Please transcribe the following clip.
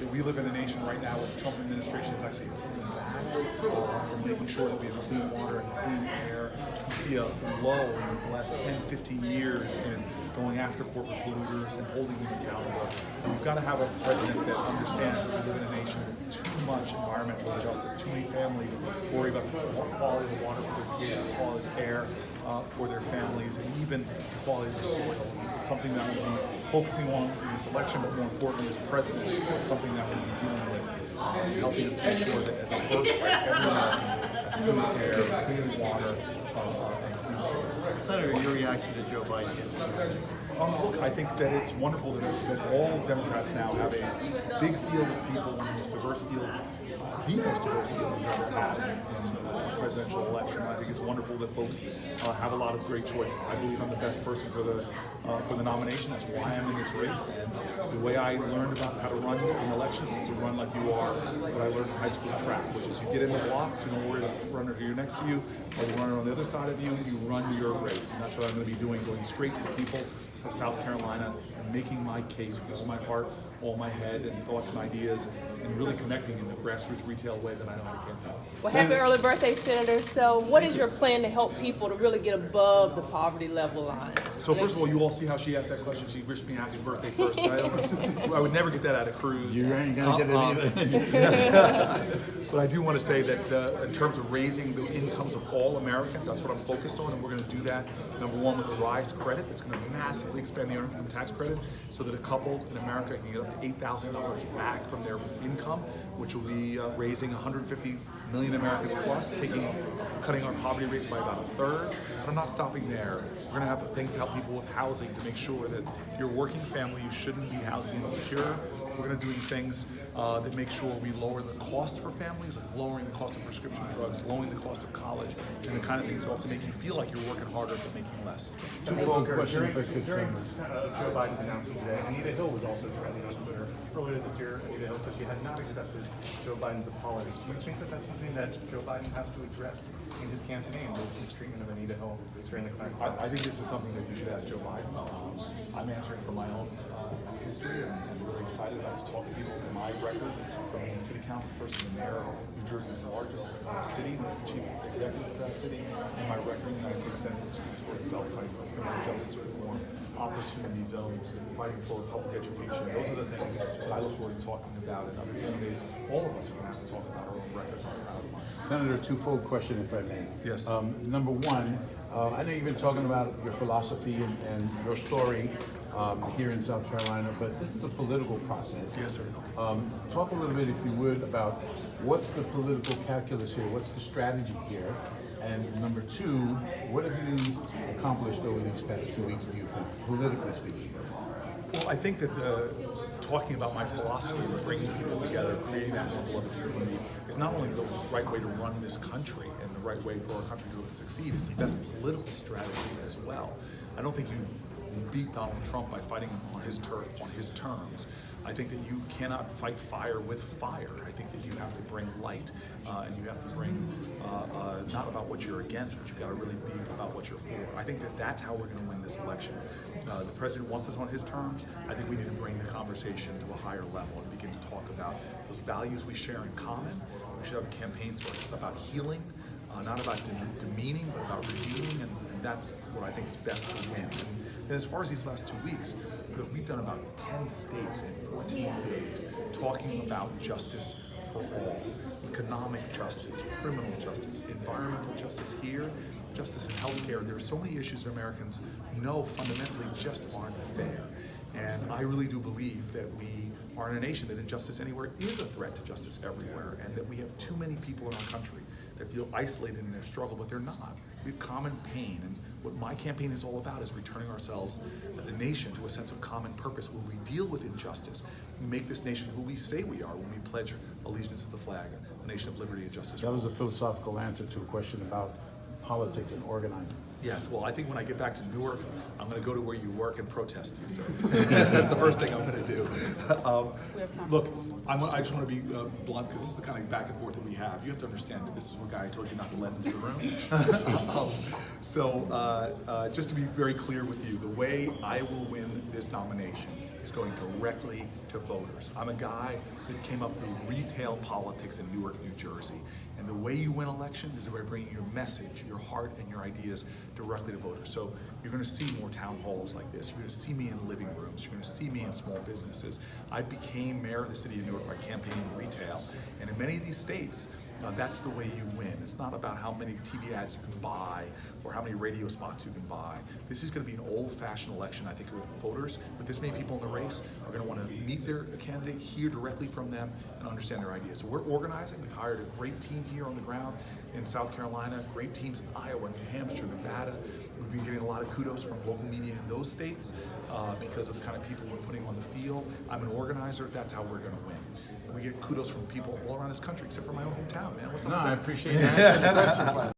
that we live in a nation right now where the Trump administration is actually pulling back from making sure that we have clean water and clean air. You see a lull in the last 10, 15 years in going after corporate polluters and holding them accountable. And we've got to have a president that understands that we live in a nation with too much environmental injustice, too many families worry about the quality of the water for their kids, the quality of air for their families, and even the quality of the soil. It's something that we'll be focusing on in this election, but more importantly as president, it's something that we'll be dealing with, helping us to make sure that as a birthright, every American has clean air, clean water, and clean soil. Senator, your reaction to Joe Biden? Look, I think that it's wonderful that all Democrats now have a big field of people, one of the most diverse fields, the most diverse field we've ever had in the presidential election. I think it's wonderful that folks have a lot of great choices. I believe I'm the best person for the nomination. That's why I'm in this race. And the way I learned about how to run in elections is to run like you are what I learned in high school track, which is you get in the blocks, you don't worry about the runner here next to you, or the runner on the other side of you, you run your race. And that's what I'm going to be doing, going straight to the people of South Carolina and making my case with all my heart, all my head, and thoughts and ideas, and really connecting in the grassroots retail way that I know I can. Well, happy early birthday, Senator. So what is your plan to help people to really get above the poverty level line? So first of all, you all see how she asked that question. She wished me happy birthday first. I would never get that out of Cruz. You ain't gonna get it either. But I do want to say that in terms of raising the incomes of all Americans, that's what I'm focused on, and we're going to do that, number one, with the RISE credit. It's going to massively expand the earned income tax credit so that a couple in America can get up to $8,000 back from their income, which will be raising 150 million Americans plus, cutting our poverty rates by about a third. But I'm not stopping there. We're going to have things to help people with housing to make sure that if you're a working family, you shouldn't be housing insecure. We're going to do things that make sure we lower the cost for families, like lowering the cost of prescription drugs, lowering the cost of college, and the kind of things that have to make you feel like you're working harder but making less. Two-fold question. During Joe Biden's announcement today, Anita Hill was also trending on Twitter earlier this year. Anita Hill said she had not accepted Joe Biden's apology. Do you think that that's something that Joe Biden has to address in his campaign with his treatment of Anita Hill during the Clinton? I think this is something that you should ask Joe Biden. I'm answering from my own history, and I'm really excited about to talk to people in my record from the city council person, the mayor of New Jersey's largest city, and the chief executive of that city, and my record in the United States Senate, which speaks for itself, fighting for criminal justice reform, opportunity zones, fighting for public education. Those are the things that I look forward to talking about, and other candidates, all of us are going to have to talk about our own records. Senator, twofold question, if I may. Yes. Number one, I know you've been talking about your philosophy and your story here in South Carolina, but this is a political process. Yes, sir. Talk a little bit, if you would, about what's the political calculus here, what's the strategy here, and number two, what have you accomplished over these past 2 weeks, do you think, politically speaking? Well, I think that talking about my philosophy of bringing people together, creating that level of community, is not only the right way to run this country and the right way for our country to succeed, it's the best political strategy as well. I don't think you beat Donald Trump by fighting him on his turf, on his terms. I think that you cannot fight fire with fire. I think that you have to bring light, and you have to bring not about what you're against, but you got to really be about what you're for. I think that that's how we're going to win this election. The president wants us on his terms. I think we need to bring the conversation to a higher level and begin to talk about those values we share in common. We should have campaigns about healing, not about demeaning, but about redeeming, and that's what I think is best to win. And as far as these last 2 weeks, we've done about 10 states in 14 days talking about justice for all, economic justice, criminal justice, environmental justice here, justice in healthcare. There are so many issues that Americans know fundamentally just aren't fair. And I really do believe that we are in a nation that injustice anywhere is a threat to justice everywhere, and that we have too many people in our country that feel isolated in their struggle, but they're not. We have common pain, and what my campaign is all about is returning ourselves as a nation to a sense of common purpose where we deal with injustice. We make this nation who we say we are when we pledge allegiance to the flag, a nation of liberty and justice. That was a philosophical answer to a question about politics and organizing. Yes, well, I think when I get back to Newark, I'm going to go to where you work and protest you, sir. That's the first thing I'm going to do. Look, I just want to be blunt, because this is the kind of back and forth that we have. You have to understand that this is one guy I told you not to let into the room. So just to be very clear with you, the way I will win this nomination is going directly to voters. I'm a guy that came up through retail politics in Newark, New Jersey. And the way you win elections is by bringing your message, your heart, and your ideas directly to voters. So you're going to see more town halls like this. You're going to see me in living rooms. You're going to see me in small businesses. I became mayor of the city of Newark by campaigning in retail. And in many of these states, that's the way you win. It's not about how many TV ads you can buy or how many radio spots you can buy. This is going to be an old-fashioned election. I think voters, with this many people in the race, are going to want to meet their candidate, hear directly from them, and understand their ideas. So we're organizing. We've hired a great team here on the ground in South Carolina, great teams in Iowa, New Hampshire, Nevada. We've been getting a lot of kudos from local media in those states because of the kind of people we're putting on the field. I'm an organizer. That's how we're going to win. We get kudos from people all around this country, except for my own hometown, man. What's up No, with I that? appreciate that.